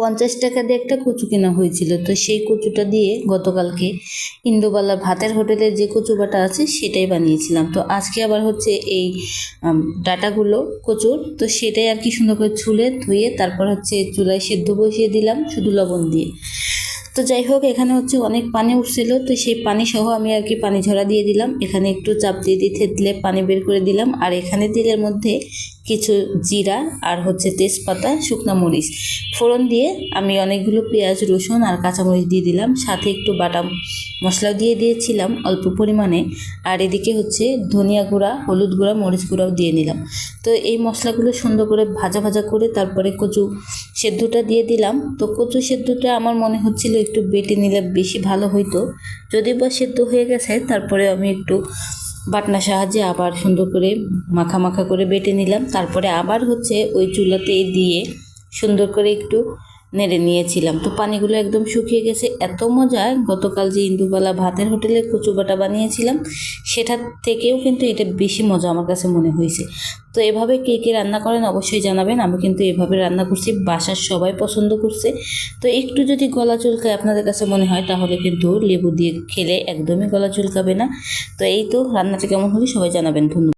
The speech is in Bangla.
50 টাকা দিয়ে একটা কচু কেনা হয়েছিল, তো সেই কচুটা দিয়ে গতকালকে ইন্দুবালা ভাতের হোটেলে যে কচু বাটা আছে সেটাই বানিয়েছিলাম। তো আজকে আবার হচ্ছে এই ডাটাগুলো কচুর, তো সেটাই আর কি সুন্দর করে ছুলে ধুয়ে তারপর হচ্ছে চুলায় সেদ্ধ বসিয়ে দিলাম শুধু লবণ দিয়ে। তো যাই হোক, এখানে হচ্ছে অনেক পানি উঠছিল, তো সেই পানি সহ আমি আর কি পানি ঝরা দিয়ে দিলাম। এখানে একটু চাপ দিয়ে দিয়ে থেতলে পানি বের করে দিলাম। আর এখানে তেলের মধ্যে কিছু জিরা আর হচ্ছে তেজপাতা, শুকনা মরিচ ফোড়ন দিয়ে আমি অনেকগুলো পেঁয়াজ, রসুন আর কাঁচামরিচ দিয়ে দিলাম। সাথে একটু বাটা মশলাও দিয়ে দিয়েছিলাম অল্প পরিমাণে। আর এদিকে হচ্ছে ধনিয়া গুঁড়া, হলুদ গুঁড়া, মরিচ গুঁড়াও দিয়ে নিলাম। তো এই মশলাগুলো সুন্দর করে ভাজা ভাজা করে তারপরে কচু সেদ্ধটা দিয়ে দিলাম। তো কচু সেদ্ধটা আমার মনে হচ্ছিল একটু বেটে নিলে বেশি ভালো হইতো, যদি বা সেদ্ধ হয়ে গেছে তারপরে আমি একটু বাটনার সাহায্যে আবার সুন্দর করে মাখা মাখা করে বেটে নিলাম। তারপরে আবার হচ্ছে ওই চুলাতে দিয়ে সুন্দর করে একটু নেড়ে নিয়েছিলাম। তো পানিগুলো একদম শুকিয়ে গেছে। এত মজা! গতকাল যে ইন্দুবালা ভাতের হোটেলে কচু বাটা বানিয়েছিলাম সেটার থেকেও কিন্তু এটা বেশি মজা আমার কাছে মনে হয়েছে। তো এভাবে কে কে রান্না করেন অবশ্যই জানাবেন। আমি কিন্তু এভাবে রান্না করছি, বাসার সবাই পছন্দ করছে। তো একটু যদি গলা চুলকায় আপনাদের কাছে মনে হয় তাহলে কিন্তু লেবু দিয়ে খেলে একদমই গলা চুলকাবে না। তো এই তো রান্নাটা কেমন হলে সবাই জানাবেন। ধন্যবাদ।